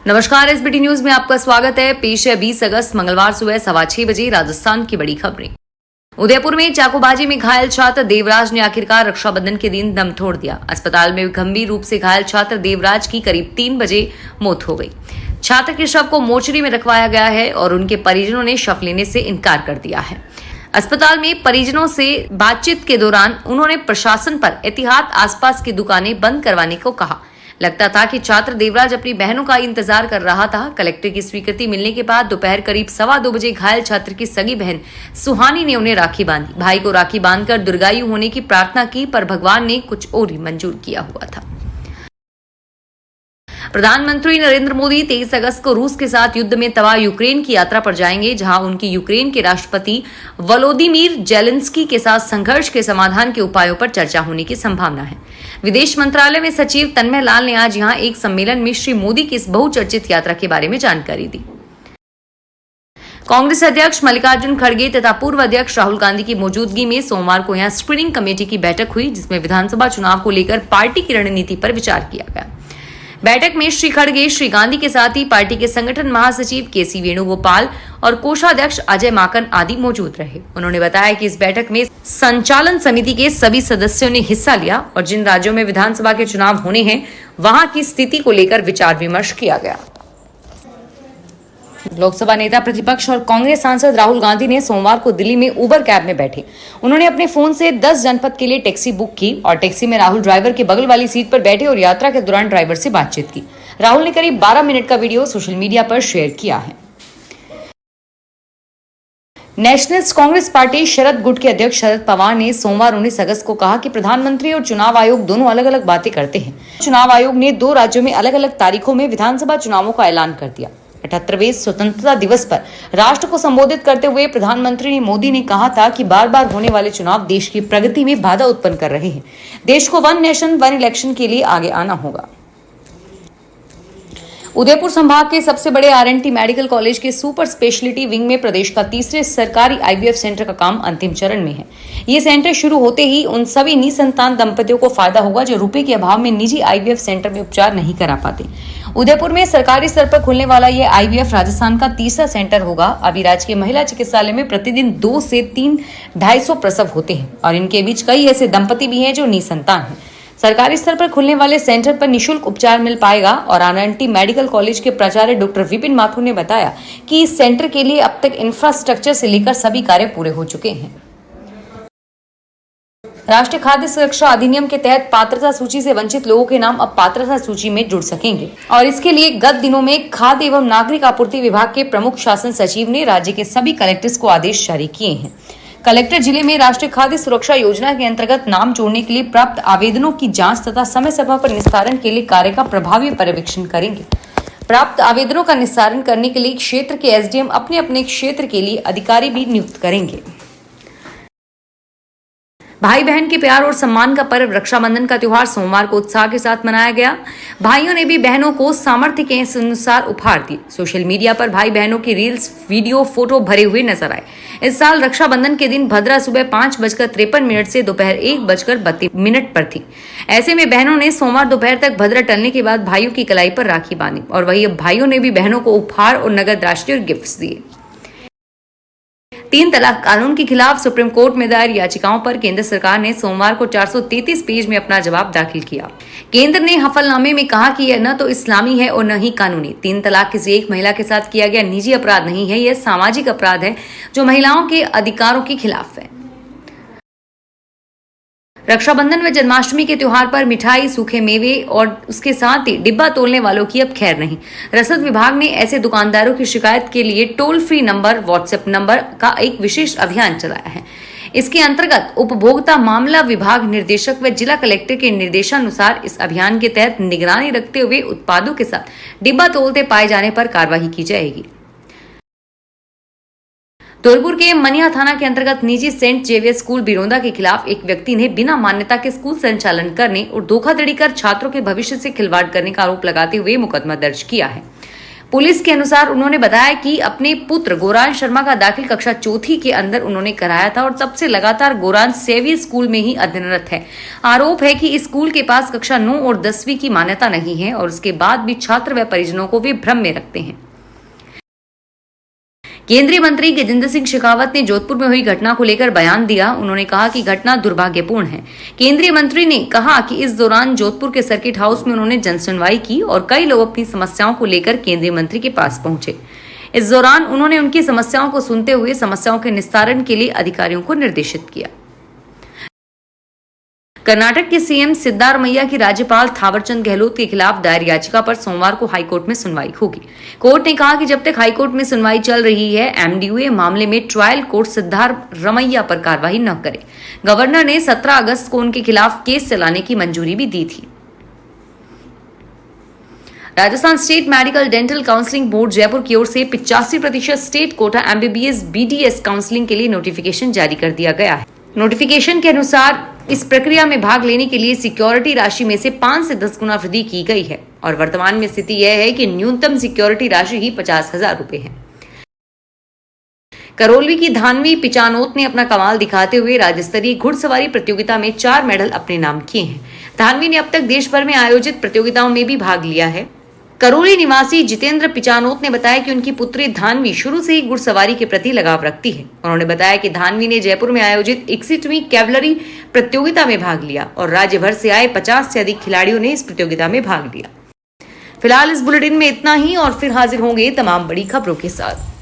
नमस्कार, SBT news में आपका स्वागत है। पेश है 20 अगस्त मंगलवार सुबह 6:15 बजे राजस्थान की बड़ी खबरें। उदयपुर में चाकूबाजी में घायल छात्र देवराज ने आखिरकार रक्षाबंधन के दिन दम तोड़ दिया। अस्पताल में गंभीर रूप से घायल छात्र देवराज की करीब 3 बजे मौत हो गई। छात्र के शव को मोर्चरी में रखवाया गया है और उनके परिजनों ने शव लेने से इनकार कर दिया है। अस्पताल में परिजनों से बातचीत के दौरान उन्होंने प्रशासन पर एहतियात आसपास की दुकानें बंद करवाने को कहा। लगता था कि छात्र देवराज अपनी बहनों का इंतजार कर रहा था। कलेक्टर की स्वीकृति मिलने के बाद दोपहर करीब 2:15 बजे घायल छात्र की सगी बहन सुहानी ने उन्हें राखी बांधी। भाई को राखी बांधकर दीर्घायु होने की प्रार्थना की, पर भगवान ने कुछ और ही मंजूर किया हुआ था। प्रधानमंत्री नरेंद्र मोदी 23 अगस्त को रूस के साथ युद्ध में तबाह यूक्रेन की यात्रा पर जाएंगे, जहां उनकी यूक्रेन के राष्ट्रपति वोलोदिमीर जेलेंस्की के साथ संघर्ष के समाधान के उपायों पर चर्चा होने की संभावना है। विदेश मंत्रालय में सचिव तन्मय लाल ने आज यहां एक सम्मेलन में श्री मोदी की इस बहुचर्चित यात्रा के बारे में जानकारी दी। कांग्रेस अध्यक्ष मल्लिकार्जुन खड़गे तथा पूर्व अध्यक्ष राहुल गांधी की मौजूदगी में सोमवार को यहां स्क्रीनिंग कमेटी की बैठक हुई, जिसमें विधानसभा चुनाव को लेकर पार्टी की रणनीति पर विचार किया गया। बैठक में श्री खड़गे, श्री गांधी के साथ ही पार्टी के संगठन महासचिव केसी वेणुगोपाल और कोषाध्यक्ष अजय माकन आदि मौजूद रहे। उन्होंने बताया कि इस बैठक में संचालन समिति के सभी सदस्यों ने हिस्सा लिया और जिन राज्यों में विधानसभा के चुनाव होने हैं वहां की स्थिति को लेकर विचार विमर्श किया गया। लोकसभा नेता प्रतिपक्ष और कांग्रेस सांसद राहुल गांधी ने सोमवार को दिल्ली में उबर कैब में बैठे। उन्होंने अपने फोन से 10 जनपद के लिए टैक्सी बुक की और टैक्सी में राहुल ड्राइवर के बगल वाली सीट पर बैठे और यात्रा के दौरान ड्राइवर से बातचीत की। राहुल ने करीब 12 मिनट का वीडियो सोशल मीडिया पर शेयर किया है। नेशनलिस्ट कांग्रेस पार्टी शरद गुट के अध्यक्ष शरद पवार ने सोमवार 19 अगस्त को कहा कि प्रधानमंत्री और चुनाव आयोग दोनों अलग अलग बातें करते हैं। चुनाव आयोग ने 2 राज्यों में अलग अलग तारीखों में विधानसभा चुनावों का ऐलान कर दिया। 78वें स्वतंत्रता दिवस पर राष्ट्र को संबोधित करते हुए प्रधानमंत्री मोदी ने कहा था कि बार बार होने वाले चुनाव देश की प्रगति में बाधा उत्पन्न कर रहे हैं। देश को वन नेशन वन इलेक्शन के लिए आगे आना होगा। उदयपुर संभाग के सबसे बड़े आरएनटी मेडिकल कॉलेज के सुपर स्पेशलिटी विंग में प्रदेश का तीसरे सरकारी आईवीएफ सेंटर का काम अंतिम चरण में है। ये सेंटर शुरू होते ही उन सभी निसंतान दंपतियों को फायदा होगा जो रुपए के अभाव में निजी आईवीएफ सेंटर में उपचार नहीं करा पाते। उदयपुर में सरकारी स्तर पर खुलने वाला ये आईवीएफ राजस्थान का तीसरा सेंटर होगा। अभी राजकीय महिला चिकित्सालय में प्रतिदिन 2 से 250 प्रसव होते हैं और इनके बीच कई ऐसे दंपति भी हैं जो निसंतान हैं। सरकारी स्तर पर खुलने वाले सेंटर पर निःशुल्क उपचार मिल पाएगा और आरएनटी मेडिकल कॉलेज के प्राचार्य डॉक्टर विपिन माथुर ने बताया कि इस सेंटर के लिए अब तक इंफ्रास्ट्रक्चर से लेकर सभी कार्य पूरे हो चुके हैं। राष्ट्रीय खाद्य सुरक्षा अधिनियम के तहत पात्रता सूची से वंचित लोगों के नाम अब पात्रता सूची में जुड़ सकेंगे और इसके लिए गत दिनों में खाद्य एवं नागरिक आपूर्ति विभाग के प्रमुख शासन सचिव ने राज्य के सभी कलेक्टर्स को आदेश जारी किए हैं। कलेक्टर जिले में राष्ट्रीय खाद्य सुरक्षा योजना के अंतर्गत नाम जोड़ने के लिए प्राप्त आवेदनों की जांच तथा समय समय पर निस्तारण के लिए कार्य का प्रभावी पर्यवेक्षण करेंगे। प्राप्त आवेदनों का निस्तारण करने के लिए क्षेत्र के एसडीएम अपने अपने क्षेत्र के लिए अधिकारी भी नियुक्त करेंगे। भाई बहन के प्यार और सम्मान का पर्व रक्षाबंधन का त्योहार सोमवार को उत्साह के साथ मनाया गया। भाइयों ने भी बहनों को सामर्थ्य के अनुसार उपहार दिए। सोशल मीडिया पर भाई बहनों की रील्स, वीडियो, फोटो भरे हुए नजर आए। इस साल रक्षाबंधन के दिन भद्रा सुबह 5:53 से दोपहर 1:32 पर थी। ऐसे में बहनों ने सोमवार दोपहर तक भद्रा टलने के बाद भाइयों की कलाई पर राखी बांधी और वही अब भाइयों ने भी बहनों को उपहार और नगद राशि और गिफ्ट्स दिए। 3 तलाक कानून के खिलाफ सुप्रीम कोर्ट में दायर याचिकाओं पर केंद्र सरकार ने सोमवार को 433 पेज में अपना जवाब दाखिल किया। केंद्र ने हफलनामे में कहा कि यह न तो इस्लामी है और न ही कानूनी। 3 तलाक किसी एक महिला के साथ किया गया निजी अपराध नहीं है, यह सामाजिक अपराध है जो महिलाओं के अधिकारों के खिलाफ है। रक्षाबंधन व जन्माष्टमी के त्योहार पर मिठाई, सूखे मेवे और उसके साथ ही डिब्बा तोलने वालों की अब खैर नहीं। रसद विभाग ने ऐसे दुकानदारों की शिकायत के लिए toll free number, WhatsApp number का एक विशेष अभियान चलाया है। इसके अंतर्गत उपभोक्ता मामला विभाग निदेशक व जिला कलेक्टर के निर्देशानुसार इस अभियान के तहत निगरानी रखते हुए उत्पादों के साथ डिब्बा तोलते पाए जाने पर कार्रवाई की जाएगी। धौलपुर के मनिया थाना के अंतर्गत निजी सेंट जेवियर स्कूल बिरोंदा के खिलाफ एक व्यक्ति ने बिना मान्यता के स्कूल संचालन करने और धोखाधड़ी कर छात्रों के भविष्य से खिलवाड़ करने का आरोप लगाते हुए मुकदमा दर्ज किया है। पुलिस के अनुसार उन्होंने बताया कि अपने पुत्र गोरान शर्मा का दाखिल कक्षा चौथी के अंदर उन्होंने कराया था और तब से लगातार गोरान सेवियर स्कूल में ही अध्ययनरत है। आरोप है कि इस स्कूल के पास कक्षा 9 और 10वीं की मान्यता नहीं है और उसके बाद भी छात्र व परिजनों को वे भ्रम में रखते हैं। केंद्रीय मंत्री गजेंद्र सिंह शेखावत ने जोधपुर में हुई घटना को लेकर बयान दिया। उन्होंने कहा कि घटना दुर्भाग्यपूर्ण है। केंद्रीय मंत्री ने कहा कि इस दौरान जोधपुर के सर्किट हाउस में उन्होंने जनसुनवाई की और कई लोग अपनी समस्याओं को लेकर केंद्रीय मंत्री के पास पहुंचे। इस दौरान उन्होंने उनकी समस्याओं को सुनते हुए समस्याओं के निस्तारण के लिए अधिकारियों को निर्देशित किया। कर्नाटक के सीएम सिद्धारमैया की राज्यपाल थावरचंद गहलोत के खिलाफ दायर याचिका पर सोमवार को हाईकोर्ट में सुनवाई होगी। कोर्ट ने कहा कि जब तक हाईकोर्ट में सुनवाई चल रही है, एमडीयूए मामले में ट्रायल कोर्ट सिद्धारमैया पर कार्रवाई न करे। गवर्नर ने 17 अगस्त को उनके खिलाफ केस चलाने की मंजूरी भी दी थी। Rajasthan state medical dental counselling board Jaipur की ओर से 85% state quota MBBS BDS counselling के लिए नोटिफिकेशन जारी कर दिया गया है। नोटिफिकेशन के अनुसार इस प्रक्रिया में भाग लेने के लिए सिक्योरिटी राशि में से 5 से 10 गुना वृद्धि की गई है और वर्तमान में स्थिति यह है कि न्यूनतम सिक्योरिटी राशि ही 50,000 रुपए है। करौली की धानवी पिचानोत ने अपना कमाल दिखाते हुए राज्य स्तरीय घुड़सवारी प्रतियोगिता में 4 मेडल अपने नाम किए हैं। धानवी ने अब तक देश भर में आयोजित प्रतियोगिताओं में भी भाग लिया है। करौली निवासी जितेंद्र पिचानोत ने बताया कि उनकी पुत्री धानवी शुरू से ही घुड़सवारी के प्रति लगाव रखती है। उन्होंने बताया कि धानवी ने जयपुर में आयोजित 61वीं कैवलरी प्रतियोगिता में भाग लिया और राज्य भर से आए 50 से अधिक खिलाड़ियों ने इस प्रतियोगिता में भाग लिया। फिलहाल इस बुलेटिन में इतना ही और फिर हाजिर होंगे तमाम बड़ी खबरों के साथ।